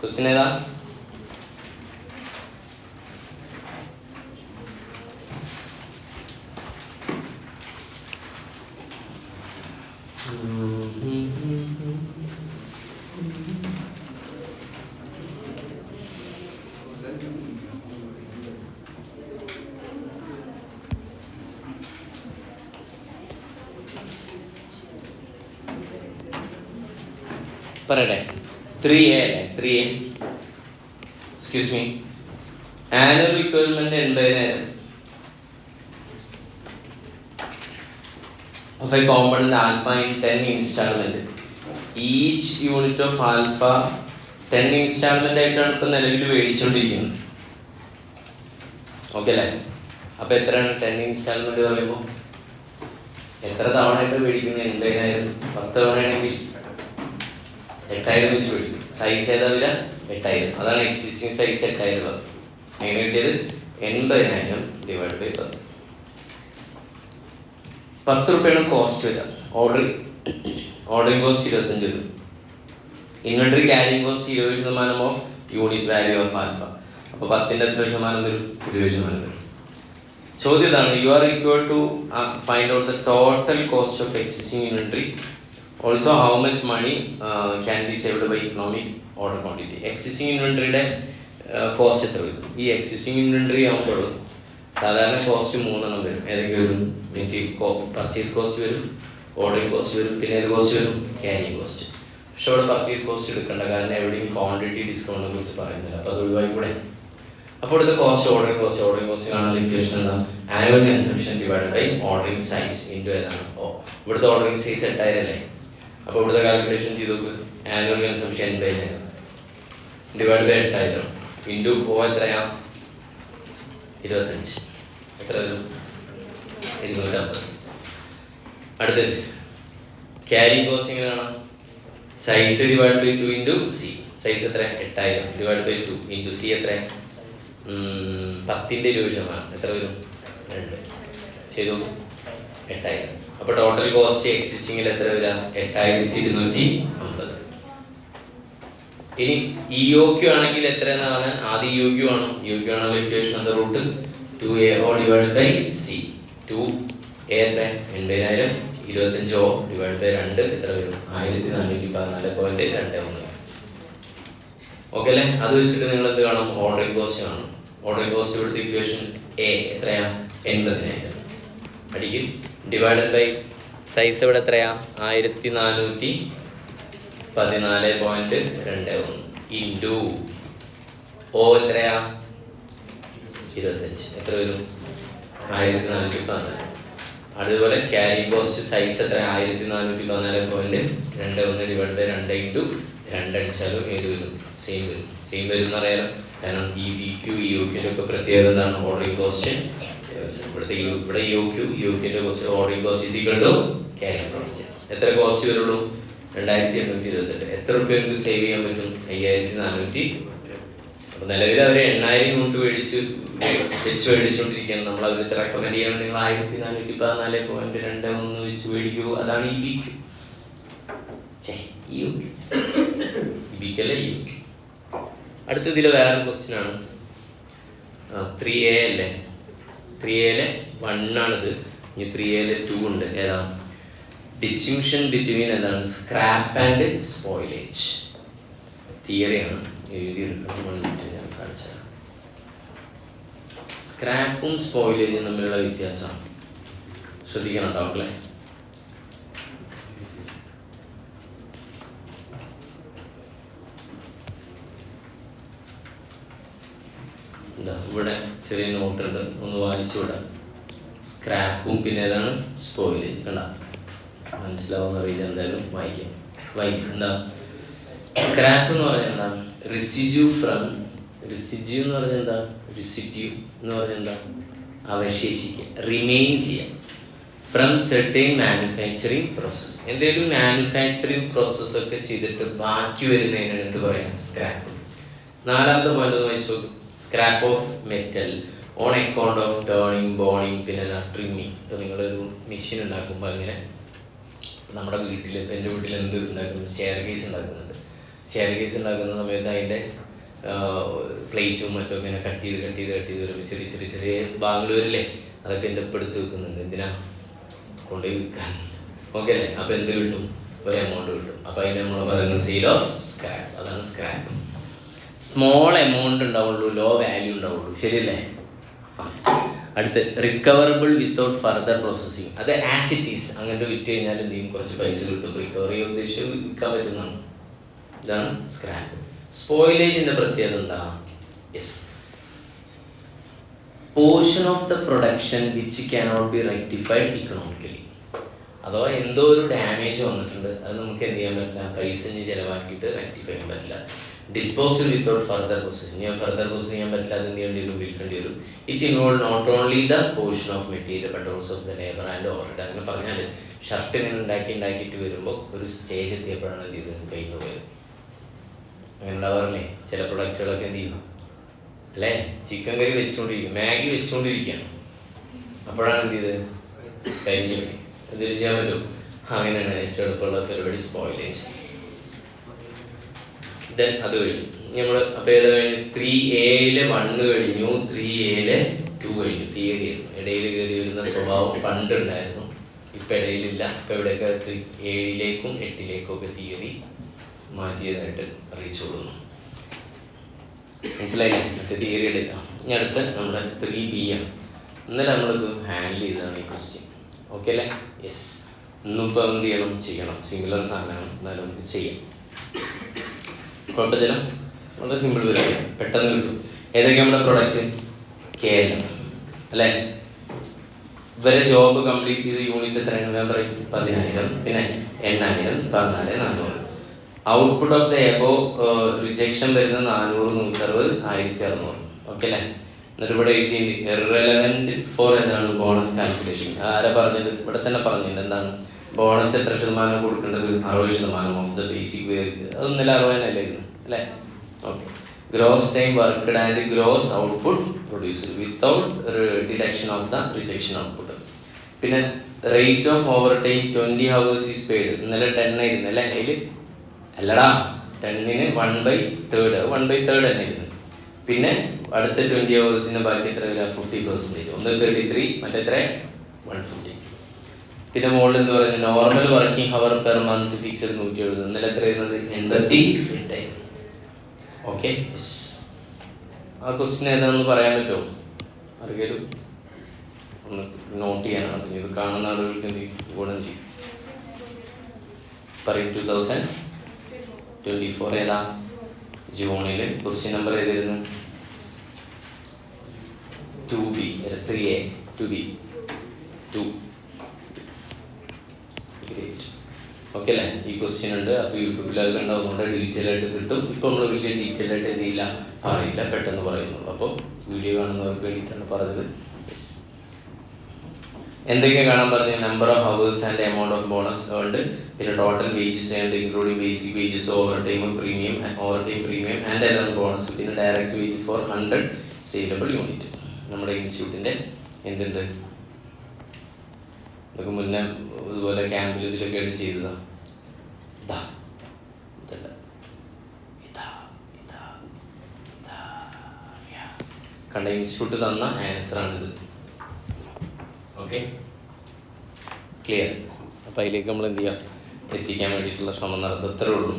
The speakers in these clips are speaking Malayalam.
ക്വസ്റ്റ്യൻ ഏതാ? പറയട്ടെ. 3A അല്ലേ? 3A excuse me, annual requirement 80,000 of a component alpha in 10 installment. Each unit of alpha 10 installment ആയിട്ടാണ് ഇപ്പം നിലവിൽ മേടിച്ചുകൊണ്ടിരിക്കുന്നത്. ഓക്കെ അല്ലേ? അപ്പോൾ എത്രയാണ് 10 ഇൻസ്റ്റാൾമെന്റ് പറയുമ്പോൾ? എത്ര തവണ ആയിട്ട് മേടിക്കുന്നത്? 80,000. 10 തവണയാണെങ്കിൽ 8,000 വെച്ച് മേടിക്കും. സൈസ് ഏതാ വരിക? 8,000. അതാണ് എക്സിസ്റ്റിംഗ് സൈസ് 8,000. എങ്ങനെ കിട്ടിയത്? 80,000 ഡിവൈഡ് ബൈ 10. 10 രൂപയാണ് കോസ്റ്റ് വരിക. ഓർഡറിംഗ് കോസ്റ്റ് 25 വരും. Inventory carrying cost 20% of unit value of alpha. അപ്പോൾ 10ന്റെ എത്ര ശതമാനം വരും? 20% വരും. ചോദ്യം ഇതാണ്, you are required to find out the total cost of existing inventory. Also how much money can be saved by economic order quantity. Existing ഇൻവെന്ററിയുടെ കോസ്റ്റ് എത്ര വരും? ഈ എക്സിസ്റ്റിംഗ് ഇൻവെന്ററി ആകുമ്പോൾ സാധാരണ കോസ്റ്റ് 3 വരും. ഏതൊക്കെ വരും? പർച്ചേസ് കോസ്റ്റ് വരും, ഓർഡറിംഗ് കോസ്റ്റ് വരും, പിന്നെ ഏത് കോസ്റ്റ് വരും? Carrying cost. പക്ഷെ അവിടെ പർച്ചേസ് കോസ്റ്റ് എടുക്കേണ്ട, കാരണം എവിടെയും ക്വാണ്ടിറ്റി ഡിസ്കൗണ്ടിനെ കുറിച്ച് പറയുന്നില്ല. അപ്പോൾ അത് ഒഴിവായിക്കൂടെ? അപ്പോൾ ഇവിടുത്തെ കോസ്റ്റ് ഓർഡറിംഗ് കോസ്റ്റ് കാണുന്ന ഇക്വേഷൻ എന്താണ്? Annual consumption divide by ordering size into ഏതാണ്? ഇവിടുത്തെ ഓർഡറിംഗ് സൈസ് 8,000 അല്ലേ? അപ്പോൾ ഇവിടുത്തെ കാൽക്കുലേഷൻ ചെയ്ത് നോക്ക്. Annual consumption 80,000 divide by 8,000 into എത്രയാ? 25. എത്ര വരും? 250. അടുത്ത് ക്യാരിങ് കോസ്റ്റ് എങ്ങനെയാണ്? Size divide by 2 into C. Size എത്ര? 8,000 ഡിവൈഡ് ബൈ 2 ഇൻറ്റു സി എത്ര? 10ന്റെ 20% എത്ര വരും? 2. ചെയ്തു 8,000. അപ്പോൾ ടോട്ടൽ കോസ്റ്റ് എക്സിസ്റ്റിംഗിൽ എത്ര വരിക? 8,250. ഇനി EOQ ആണെങ്കിൽ എത്ര എന്നാണ്? ആദ്യം EOQ ആണ്. EOQ ആണല്ലോ ഇക്വേഷൻ എന്താ? Root 2AO divide by C. 2A എത്ര? 80,000. 25O ഡിവൈഡ് ബൈ 2 എത്ര വരും? 1414.21. ഓക്കെ അല്ലേ? അത് വെച്ചിട്ട് നിങ്ങൾ എന്ത് കാണും? ഓർഡറിംഗ് കോസ്റ്റ് കാണും. ഓർഡറിംഗ് കോസ്റ്റ് ഇവിടുത്തെ ഇക്വേഷൻ എ എത്രയാ? 80,000 അടിക്ക് ഡിവൈഡഡ് ബൈ സൈസ് ഇവിടെ എത്രയാ? 1414.21 ഇൻറ്റു ഓ എത്രയാ? 25. എത്ര വരും? 1414. അതുപോലെ ക്യാരി കോസ്റ്റ് സൈസ് എത്ര? 1414.21 ഡിവൈഡ് ബൈ 2 ഇൻറ്റു 2 അടിച്ചാലും ഏത് വരും? സെയിം വരും. സെയിം വരും എന്നറിയാലോ, കാരണം ഈ EQ EOQൻ്റെ ഒക്കെ പ്രത്യേകത എന്താണ്? Ordering cost. ഇവിടെ EOQൻ്റെ cost ordering cost is equal to carrying cost. എത്ര കോസ്റ്റ് വരുള്ളൂ? 2,828. എത്ര രൂപ നമുക്ക് സേവ് ചെയ്യാൻ പറ്റും? 5,400. അപ്പോൾ നിലവിൽ അവർ 8,000 യൂണിറ്റ് മേടിച്ചുകൊണ്ടിരിക്കുകയാണ്. നമ്മൾ അവർക്ക് റെക്കമെൻഡ് ചെയ്യണം, നിങ്ങൾ 1414.21 വെച്ച് മേടിക്കൂ. അതാണ് EBQ. അടുത്തതിൽ വേറെ ക്വസ്റ്റ്യൻ ആണ്. 3A അല്ലേ? 3Aയിലെ 1 ആണിത്. ഇനി 3Aയിലെ 2 ഉണ്ട്. ഏതാ? ഡിസ്റ്റിങ്ഷൻ ബിറ്റ്വീൻ എന്താണ്? Scrap and spoilage. തിയറിയാണ്, എഴുതിയെടുക്കണം. ഞാൻ കാണിച്ചത് സ്ക്രാപ്പും സ്പോയിലേജും തമ്മിലുള്ള വ്യത്യാസം ശ്രദ്ധിക്കണം കേട്ടോ മക്കളെ. ഇവിടെ ചെറിയ നോട്ടുണ്ട്, ഒന്ന് വായിച്ചു വിടാം. സ്ക്രാപ്പും പിന്നെ ഏതാണ്? സ്പോയിലേജ്. കണ്ട മനസ്സിലാവുന്ന അറിയില്ല, എന്തായാലും വായിക്കാം. എന്താ സ്ക്രാപ്പ് എന്ന് പറഞ്ഞാൽ എന്താ? റിസിഡ്യൂ എന്ന് പറഞ്ഞാൽ എന്താ? റിസിഡ്യൂ എന്ന് പറഞ്ഞാൽ എന്താ? അവശേഷിക്കുക, റിമെയിൻ ചെയ്യുക. From certain manufacturing process. എന്തെങ്കിലും മാനുഫാക്ചറിങ് പ്രോസസ്സൊക്കെ ചെയ്തിട്ട് ബാക്കി വരുന്നതിനാണ് എന്ത് പറയാം? സ്ക്രാപ്പ്. 4ാമത്തെ പോയിന്റ് ഒന്ന് വായിച്ചു നോക്കും. Scrap of metal on account of turning, boring, പിന്നെ ട്രിമ്മിങ്. ഇപ്പോൾ നിങ്ങളൊരു മെഷീൻ ഉണ്ടാക്കുമ്പോൾ അങ്ങനെ നമ്മുടെ വീട്ടിൽ, ഇപ്പോൾ എൻ്റെ വീട്ടിൽ എന്ത് ഉണ്ടാക്കുന്നത്? സ്റ്റെയർ കേസ് ഉണ്ടാക്കുന്നുണ്ട്. സ്റ്റെയർ കേസ് ഉണ്ടാക്കുന്ന സമയത്ത് അതിൻ്റെ പ്ലേറ്റും മറ്റും ഇങ്ങനെ കട്ട് ചെയ്ത് വരുമ്പോൾ ചെറിയ ബാംഗ്ലൂരിലെ അതൊക്കെ എൻ്റെ ഒപ്പം എടുത്ത് വെക്കുന്നുണ്ട്. എന്തിനാ? കൊണ്ടുപോയി വിൽക്കാൻ. ഓക്കെ അല്ലേ? അപ്പോൾ എന്ത് കിട്ടും? ഒരു എമൗണ്ട് കിട്ടും. അപ്പോൾ അതിന് നമ്മൾ പറയുന്നത് സെയിൽ ഓഫ് സ്ക്രാപ്പ്. അതാണ് സ്ക്രാപ്പ്. സ്മോൾ എമൗണ്ട് ഉണ്ടാവുള്ളൂ, ലോ വാല്യൂ ഉണ്ടാവുള്ളൂ. ശരിയല്ലേ? അടുത്ത് റിക്കവറബിൾ വിത്തൗട്ട് ഫർദർ പ്രോസസ്സിങ്. അത് ആസ് ഇറ്റ് ഈസ് അങ്ങനത്തെ വിറ്റ് കഴിഞ്ഞാൽ എന്ത് ചെയ്യും? കുറച്ച് പൈസ കിട്ടും. റിക്കവറി ഉദ്ദേശിച്ച് വിൽക്കാൻ പറ്റുന്നതാണ്. ഇതാണ് സ്ക്രാപ്പ്. സ്പോയിലേജിൻ്റെ പ്രത്യേകത എന്താ? Yes, portion of the production which cannot B rectified economically. അഥവാ എന്തോ ഒരു ഡാമേജ് വന്നിട്ടുണ്ട്, അത് നമുക്ക് എന്ത് ചെയ്യാൻ പറ്റില്ല? പൈസ ചിലവാക്കിയിട്ട് റെക്ടിഫൈ ചെയ്യാൻ പറ്റില്ല. Disposal without further process. ഇനി ഫർദർ പ്രോസസ് ചെയ്യാൻ പറ്റില്ല, അത് എന്ത് ചെയ്യേണ്ടി വരും? വിൽക്കേണ്ടി വരും. It involve not only the portion of material but also of the labour and overhead. അങ്ങനെ പറഞ്ഞാൽ ഷർട്ട് ഇങ്ങനെ ഉണ്ടാക്കിയിട്ട് വരുമ്പോൾ ഒരു സ്റ്റേജ് എത്തിയപ്പോഴാണ് എന്ത് ചെയ്തത്? കയ്യിൽ നിന്ന് പോയത്. അങ്ങനെ ഉണ്ടാവാറില്ലേ? ചില പ്രൊഡക്റ്റുകളൊക്കെ എന്ത് ചെയ്യും അല്ലേ? ചിക്കൻ കറി വെച്ചുകൊണ്ടിരിക്കും, മാഗി വെച്ചുകൊണ്ടിരിക്കുകയാണ്, അപ്പോഴാണ് എന്ത് ചെയ്ത്? കരിഞ്ഞു. എന്ത് ചെയ്യാൻ പറ്റും? അങ്ങനെയാണ് ഏറ്റവും എളുപ്പമുള്ള പരിപാടി സ്പോയിലേജ്. ദെൻ അത് കഴിഞ്ഞു നമ്മൾ. അപ്പോൾ ഏത് കഴിഞ്ഞു? 3A 1 കഴിഞ്ഞു, 3A 2 കഴിഞ്ഞു. തിയറി ആയിരുന്നു. ഇടയിൽ കയറി വരുന്ന സ്വഭാവം പണ്ടുണ്ടായിരുന്നു, ഇപ്പം ഇടയിലില്ല. ഇപ്പം ഇവിടെയൊക്കെ 7ലേക്കും 8ലേക്കും ഒക്കെ തിയറി മാറ്റിയതായിട്ട് അറിയിച്ചുകൊള്ളുന്നു. മനസ്സിലായില്ലേ? മറ്റേ തിയറി എടുക്ക. ഇനി അടുത്ത് നമ്മുടെ 3B ആണ്. ഇന്നലെ നമ്മളിത് ഹാൻഡിൽ ചെയ്തതാണ് ഈ ക്വസ്റ്റ്യൻ. ഓക്കെ അല്ലേ? യെസ്. ഇന്നിപ്പോൾ എന്ത് ചെയ്യണം? സിംഗുലർ സാധനമാണ്, എന്നാലും നമുക്ക് ചെയ്യാം. കുഴപ്പമില്ല, വളരെ സിമ്പിൾ പരിപാടി, പെട്ടെന്ന് കിട്ടും. ഏതൊക്കെ നമ്മുടെ പ്രൊഡക്റ്റ്? KLM അല്ലേ? ഇവരെ ജോബ് കംപ്ലീറ്റ് ചെയ്ത് യൂണിറ്റ് എത്രയാണ്? ഞാൻ പറയും 10,000, പിന്നെ 8,000, 14,400. Output of the above rejection വരുന്നത് 400, 160, 1,600. ഓക്കെ അല്ലേ? എന്നിട്ട് ഇവിടെ എഴുതിയിട്ടുണ്ട് ഇറലവൻറ്റ് ഫോർ എന്താണ്? Bonus calculation. ആരാ പറഞ്ഞത്? ഇവിടെ തന്നെ പറഞ്ഞിട്ടുണ്ട്. എന്താണ് ബോണസ്? എത്ര ശതമാനം കൊടുക്കേണ്ടത്? 60% ഓഫ് ദ ബേസിക് വേജ്. അതൊന്നല്ല 60 അല്ലേ? Okay. Gross time worked and gross output produced without deduction of the rejection output. പിന്നെ rate of overtime 20 hours is paid. ഇന്നലെ 10 ആയിരുന്നു അല്ലേ? അതിൽ അല്ലടാ, 10ന് 1/3 തന്നെ ഇരുന്നു. പിന്നെ അടുത്ത 20 hours ബാക്കി എത്ര വരിക? 50%. ഒന്ന് 33, മറ്റെത്ര 150. പിന്നെ മുകളിൽ എന്ന് പറയുന്നത് normal working hour per month fixed 170. ഇന്നലെ എത്ര വരുന്നത്? 88. ഓക്കെ. ആ ക്വസ്റ്റ്യൻ ഏതാണെന്ന് പറയാൻ പറ്റുമോ? ആർക്കെങ്കിലും ഒന്ന് നോട്ട് ചെയ്യാനാണ്. പിന്നെ ഇത് കാണുന്ന ആളുകൾക്ക് എന്ത് ഗുണം ചെയ്യും? പറയും. 2024 ഏതാ? ജൂണിൽ. ക്വസ്റ്റ്യൻ നമ്പർ ഏതായിരുന്നു? 2B 3A 2B 2. Great. Okay അല്ലേ? ഈ ക്വസ്റ്റ്യൻ ഉണ്ട്. അപ്പോൾ യൂട്യൂബിൽ അത് കണ്ടാവുന്നതുകൊണ്ട് ഡീറ്റെയിൽ ആയിട്ട് കിട്ടും. ഇപ്പോൾ നമ്മൾ വലിയ ഡീറ്റെയിൽ ആയിട്ട് എന്തില്ല പറയില്ല, പെട്ടെന്ന് പറയുന്നു. അപ്പോൾ വീഡിയോ കാണുന്നവർക്ക് വേണ്ടിയിട്ടാണ് പറഞ്ഞത്. യെസ്. എന്തൊക്കെ കാണാൻ പറഞ്ഞത്? Number of hours and amount of bonus earned, പിന്നെ total wages and including basic wages, overtime premium and other bonus, പിന്നെ direct wage for 100 saleable unit. നമ്മുടെ ഇൻസ്റ്റിറ്റ്യൂട്ടിൻ്റെ എന്തുണ്ട്? ഇതൊക്കെ മുന്നേ ഇതുപോലെ ക്യാമ്പിൽ ഇതിലൊക്കെ ആയിട്ട് ചെയ്തതാണ്. കണ്ട ഇൻസ്റ്റിറ്റ്യൂട്ട് തന്ന ആൻസറാണിത്. Okay, clear? അപ്പം അതിലേക്ക് നമ്മൾ എന്ത് ചെയ്യാം? എത്തിക്കാൻ വേണ്ടിയിട്ടുള്ള ശ്രമം നടത്തും. അത്രേ ഉള്ളൂ.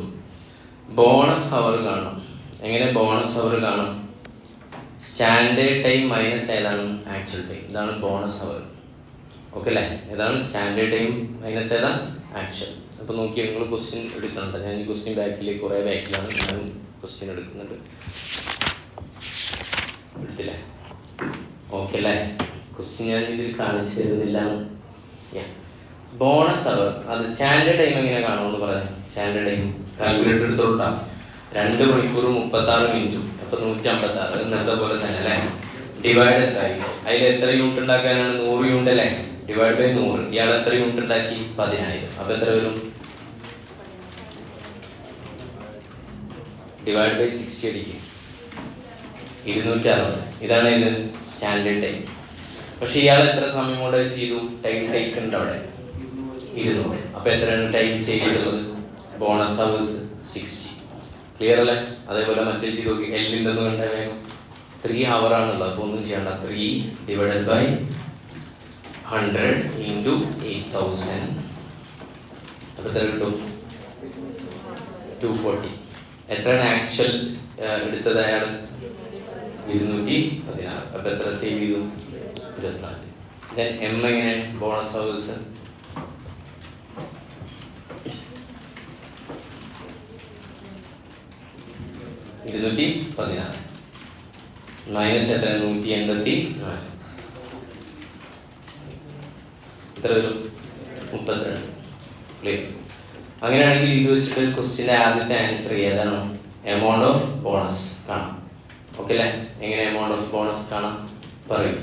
ബോണസ് അവർ കാണാം. എങ്ങനെ ബോണസ് അവർ കാണാം? സ്റ്റാൻഡേർഡ് ടൈം മൈനസ് ഏതാണ്? Actual time. ഇതാണ് ബോണസ് അവർ. ഓക്കെ അല്ലേ? ഏതാണ് സ്റ്റാൻഡേർഡ് ടൈം മൈനസ് ഏതാ? ആക്ച്വൽ. അപ്പോൾ നോക്കി നിങ്ങൾ ക്വസ്റ്റ്യൻ എടുക്കുന്നുണ്ട്. ഞാൻ ഈ ക്വസ്റ്റ്യൻ ബാക്കിലേക്ക് കുറേ ബാക്കിലാണ് ഞാൻ ക്വസ്റ്റ്യൻ എടുക്കുന്നുണ്ട്. എടുത്തില്ലേ? ഓക്കെ അല്ലേ? ക്വസ്റ്റ്യൻ ഞാൻ ഇതിൽ കാണിച്ചു തരുന്നില്ല. ബോണസ് അവർ അത് സ്റ്റാൻഡേർഡ് ടൈം എങ്ങനെ കാണുമെന്ന് പറയാം. Standard time calculator എടുത്തോട്ടാം. 2 മണിക്കൂറും 36 മിനിറ്റും. അപ്പോൾ 156 ഇന്നത്തെ പോലെ തന്നെ അല്ലേ? ഡിവൈഡ് ആയി. അതിൽ എത്ര യൂണിറ്റ് ഉണ്ടാക്കാനാണ്? 100 യൂണിറ്റ് അല്ലേ? Divide by 100. ഇയാൾ എത്ര യൂണിറ്റ് ഉണ്ടാക്കി? 10,000. അപ്പോൾ എത്ര വരും? ഡിവൈഡ് ബൈ 60 അടിക്കും. 260. ഇതാണ് ഇത് സ്റ്റാൻഡേർഡ് ടൈം. പക്ഷെ ഇയാൾ എത്ര സമയം കൊണ്ട് ചെയ്തു? ടൈം ടേക്ക് ഉണ്ട് അവിടെ 200. അപ്പോൾ എത്രയാണ് ടൈം സേവ് ചെയ്തുള്ളത്? Bonus hours 60. ക്ലിയർ അല്ലേ? അതേപോലെ മറ്റേ ചെയ്ത് നോക്കി, എല്ലിൻ്റെ ഒന്ന് കണ്ടേ വേഗം. 3 hour ആണുള്ളത്, അപ്പോൾ ഒന്നും ചെയ്യണ്ട. 3 ഡിവൈഡഡ് ബൈ 100 ഇൻറ്റു 8000. അപ്പോൾ എത്ര കിട്ടും? 240. എത്രയാണ് ആക്ച്വൽ എടുത്തത് അയാൾ? 216. അപ്പോൾ എത്ര സേവ് ചെയ്തു? 24. ദെൻ എം എങ്ങനെ? ബോണസ് ഹവേഴ്സ് -216 മൈനസ് എത്ര? 184. എത്ര വരും? 32. ക്ലിയർ? അങ്ങനെയാണെങ്കിൽ ഇത് വെച്ചിട്ട് ക്വസ്റ്റ്യൻ്റെ ആദ്യത്തെ ആൻസർ ഏതാണ്? എമൗണ്ട് ഓഫ് ബോണസ് കാണാം. ഓക്കെ അല്ലേ? എങ്ങനെ എമൗണ്ട് ഓഫ് ബോണസ് കാണാം? പറയും.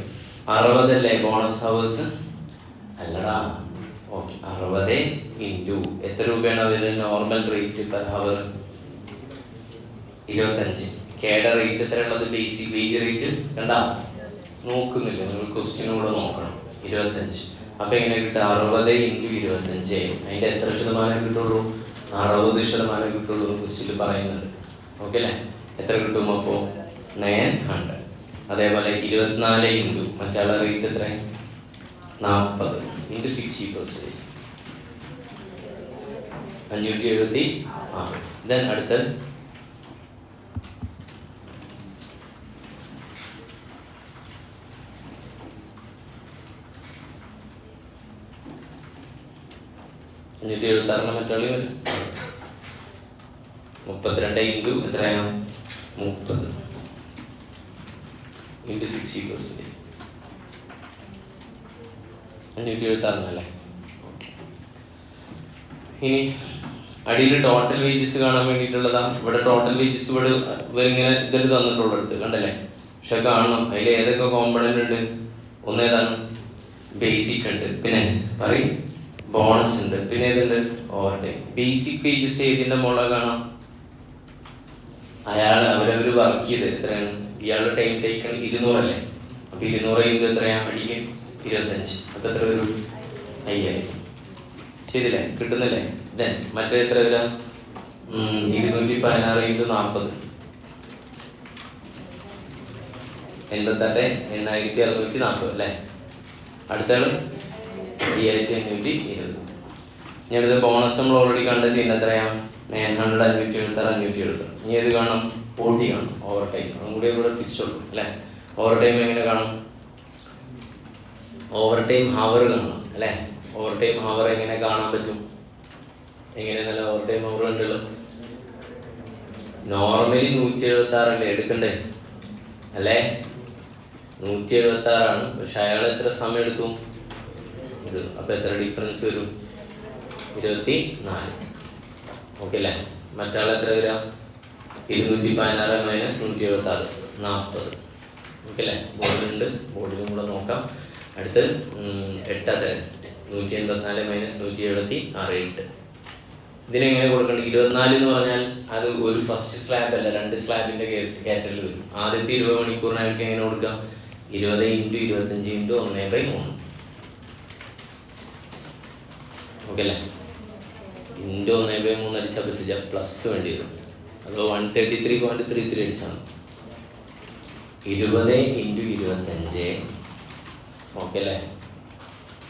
60 അല്ലേ ബോണസ് ഹവേഴ്സ്? അല്ലടാ. ഓക്കെ, 60 ഇൻറ്റു എത്ര രൂപയാണ് അതിൻ്റെ നോർമൽ റേറ്റ് പെർ ഹവർ? 25. കേടെ റേറ്റ് എത്രയുള്ളത്? ബേസിക് വേജ് റേറ്റ് കണ്ടാ നോക്കുന്നില്ല, നിങ്ങൾ ക്വസ്റ്റ്യനും കൂടെ നോക്കണം. 25. അപ്പം എങ്ങനെ കിട്ടുക? 60 ഇൻറ്റു 25. അതിൻ്റെ എത്ര ശതമാനം കിട്ടുള്ളൂ? 60% കിട്ടുള്ളൂ എന്ന് ക്വസ്റ്റ്യനിൽ പറയുന്നുണ്ട്. ഓക്കെ അല്ലേ? എത്ര കിട്ടും അപ്പോൾ? 900. അതേപോലെ 24 ഇൻറ്റു മറ്റുള്ള റേറ്റ് എത്ര? 40 ഇൻറ്റു 60%. 576. ദെൻ അടുത്ത് 576 മറ്റുള്ള 32 ഇൻറ്റു എത്രയാണ്? 30 ഇൻറ്റു 60%. 576 അല്ലേ? ഇനി അടിയിൽ ടോട്ടൽ വേജസ് കാണാൻ വേണ്ടിയിട്ടുള്ളതാ. ഇവിടെ ടോട്ടൽ വേജസ് ഇവരിങ്ങനെ ഇതിൽ തന്നിട്ടുള്ള അടുത്ത് കണ്ടല്ലേ? പക്ഷെ കാണണം അതിൽ ഏതൊക്കെ കോമ്പണൻ്റ് ഉണ്ട്. ഒന്നേതാണ്? ബേസിക് ഉണ്ട്, പിന്നെ പറയും ബോണസ് ഉണ്ട്, പിന്നെ ഏതുണ്ട്? Overtime. ബേസിക് വേജസ് ഏതിൻ്റെ മോളെ കാണാം? അവരവർ വർക്ക് ചെയ്ത് എത്രയാണ്? ഇയാളുടെ ടൈം ടേക്കൺ 200 അല്ലേ? അപ്പോൾ 200 ഇൻറ്റു എത്രയാണ്? അടിക്ക് 25. അപ്പോൾ എത്ര വരും? 5000. ശരിയല്ലേ? കിട്ടുന്നില്ലേ? ദെൻ മറ്റേ എത്ര വരാം? 216 ഇൻറ്റു 40 88,640 അല്ലേ? അടുത്താൾ 5520. ഞാനിത് ബോണസ് നമ്മൾ ഓൾറെഡി കണ്ടെത്തി. എത്രയാണ്? 900, 576. ഇനി ഏത് കാണാം? 40 കാണും. Over time. അതും കൂടി ഇവിടെ പിസ്റ്റുള്ളൂ അല്ലേ? ഓവർ ടൈം എങ്ങനെ കാണും? ഓവർ ടൈം ഹവർ കാണണം അല്ലേ? ഓവർ ടൈം ഹവർ എങ്ങനെ കാണാൻ പറ്റും? എങ്ങനെയെന്നല്ല ഓവർ ടൈം ഹവർ ഉണ്ടല്ലോ. നോർമലി 176 അല്ലേ എടുക്കണ്ടേ അല്ലേ? 176 ആണ്. പക്ഷെ അയാൾ എത്ര സമയം എടുത്തു? അപ്പോൾ എത്ര ഡിഫറൻസ് വരും? 24. ഓക്കെ അല്ലേ? മറ്റാൾ എത്ര വരാം? 216 മൈനസ് 176 40. ഓക്കെ അല്ലേ? ബോർഡിലുണ്ട്, ബോർഡിലും കൂടെ നോക്കാം. അടുത്ത് 8 184 മൈനസ് 176 8. ഇതിനെങ്ങനെ കൊടുക്കണം? 24 എന്ന് പറഞ്ഞാൽ അത് ഒരു ഫസ്റ്റ് സ്ലാബ് അല്ല, 2 സ്ലാബിൻ്റെ കാറ്റഗറിയിൽ വരും. ആദ്യത്തെ 20 മണിക്കൂറിന് അയാൾക്ക് എങ്ങനെ കൊടുക്കാം? 20 ഇൻറ്റു 25 ഇൻറ്റു 1/3. ഓക്കെ അല്ലേ? ഇൻറ്റു 1/3 അടിച്ചാൽ പറ്റില്ല, പ്ലസ് വേണ്ടി വരും. അതോ 133.33 അടിച്ചാണ്. 20 ഇൻറ്റു 25 ഓക്കെ അല്ലേ?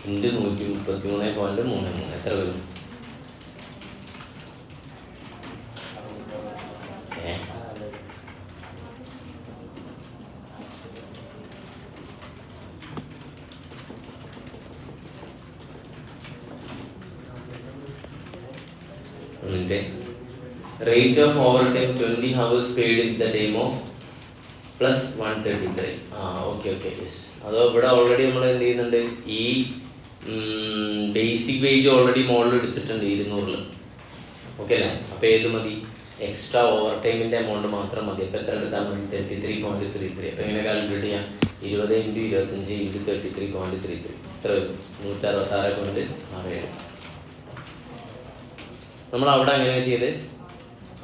ഇൻറ്റു 133.33 എത്ര വരും? Rate of overtime 20 hours paid in the time of plus 133. Okay yes. അതോ ഇവിടെ ഓൾറെഡി നമ്മൾ എന്ത് ചെയ്യുന്നുണ്ട്? ഈ ബേസിക് വേജ് ഓൾറെഡി മോഡൽ എടുത്തിട്ടുണ്ട് 200. ഓക്കെ അല്ലേ? അപ്പോൾ ഏത് മതി? എക്സ്ട്രാ ഓവർ ടൈമിൻ്റെ എമൗണ്ട് മാത്രം മതി. അപ്പോൾ എത്ര എടുത്താൽ മതി? 33.33. അപ്പോൾ എങ്ങനെ കാൽക്കുലേറ്റ് ചെയ്യാം? 20 ഇൻറ്റു 25 ഇൻറ്റു 33.33 എത്ര വരും? 166.67. നമ്മൾ അവിടെ അങ്ങനെ ചെയ്ത്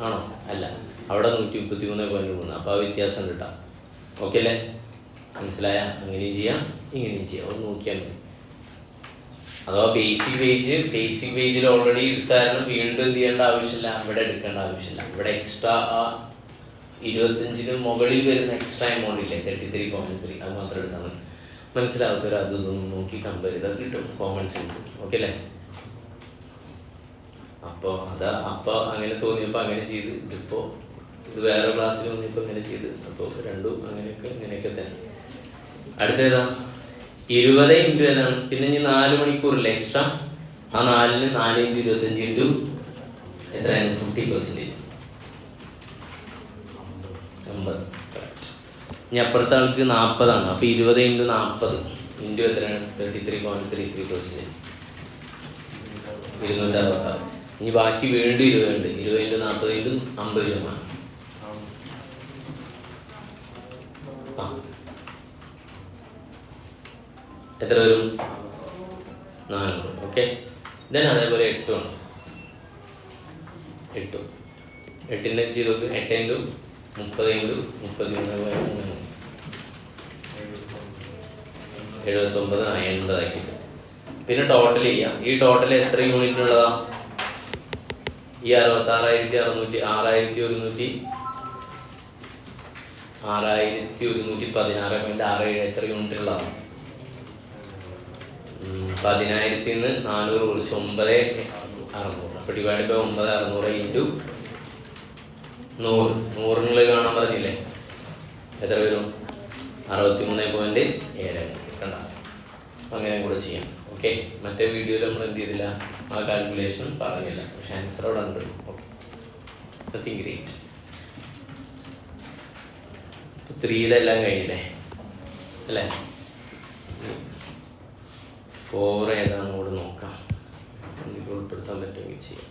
ആണോ? അല്ല, അവിടെ 133.3. അപ്പോൾ ആ വ്യത്യാസം കിട്ടാം. ഓക്കെ അല്ലേ? മനസ്സിലായ? അങ്ങനെയും ചെയ്യാം, ഇങ്ങനെയും ചെയ്യാം. ഒന്ന് നോക്കിയാൽ മതി. അഥവാ ബേസിക് പേജിൽ ഓൾറെഡി എടുത്തായിരുന്നു, വീണ്ടും എന്ത് ചെയ്യേണ്ട ആവശ്യമില്ല, ഇവിടെ എടുക്കേണ്ട ആവശ്യമില്ല. ഇവിടെ എക്സ്ട്രാ ആ 25 മുകളിൽ വരുന്ന എക്സ്ട്രാ എമൗണ്ട് ഇല്ലേ 33.3, അത് മാത്രം എടുത്താൽ മതി. മനസ്സിലാവാത്തവർ അതൊന്നും നോക്കി കമ്പയർ ചെയ്താൽ കിട്ടും, കോമൺ സെൻസ്. ഓക്കെ അല്ലേ? അപ്പോൾ അങ്ങനെ തോന്നിയപ്പോൾ അങ്ങനെ ചെയ്ത്, ഇതിപ്പോൾ ഇത് വേറെ ക്ലാസ്സിൽ വന്നിപ്പോൾ ഇങ്ങനെ ചെയ്ത്, അപ്പോൾ രണ്ടും ഇങ്ങനെയൊക്കെ തന്നെ. അടുത്തേതാ 20 ഇൻറ്റു ഏതാണ്, പിന്നെ ഇനി 4 മണിക്കൂറില്ലേ എക്സ്ട്രാ, ആ 4ന് 4 ഇൻറ്റു 25 ഇൻറ്റു എത്രയാണ് 50%. 50. ഇനി അപ്പുറത്തെ ആൾക്ക് 40 ആണ്. അപ്പോൾ 20 ഇൻറ്റു 40 ഇൻറ്റു എത്രയാണ് 33.33%, 266. ഇനി ബാക്കി വീണ്ടും 20 ഉണ്ട്. 20 ഇൻറ്റു 40 ഇൻറ്റു 50%. എത്ര വരും? 400. ഓക്കെ. ദെൻ അതേപോലെ 8 ആണ്. 8ൻ്റെ ചെയ്ത് നോക്ക്. 8 ഇൻറ്റു 30 ഇൻറ്റു 33 79 80 പിന്നെ ടോട്ടൽ ചെയ്യാം. ഈ ടോട്ടൽ എത്ര യൂണിറ്റ് ഉള്ളതാ? ഈ 6116 എത്ര യൂണിറ്റ് ഉള്ളതാണ്? 10,000 നിന്ന് 400 കുറച്ച് 9,600. അപ്പോൾ ഡിവൈഡ് ബൈ 9,600 ഇൻറ്റു 100. 100 കാണാൻ പറഞ്ഞില്ലേ, എത്ര വരും? 63.7. കണ്ട, അങ്ങനെ കൂടെ ചെയ്യാം. ഓക്കെ. മറ്റേ വീഡിയോയിൽ നമ്മൾ എന്ത് ചെയ്തില്ല, ആ കാൽക്കുലേഷൻ പറഞ്ഞില്ല, പക്ഷെ ആൻസർ അവിടെ ഉണ്ട്. Okay, nothing great. 3യുടെ എല്ലാം കഴിഞ്ഞില്ലേ അല്ലേ? 4 ഏതാണ് കൂടെ നോക്കാം, എന്തെങ്കിലും ഉൾപ്പെടുത്താൻ പറ്റുമെങ്കിൽ ചെയ്യാം.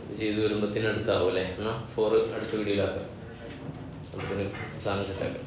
ഇത് ചെയ്ത് വരുമ്പോഴത്തേനും അടുത്താവും അല്ലേ? എന്നാൽ 4 അടുത്ത വീഡിയോയിലാക്കാം, നമുക്കൊരു സാധനം സെറ്റാക്കാം.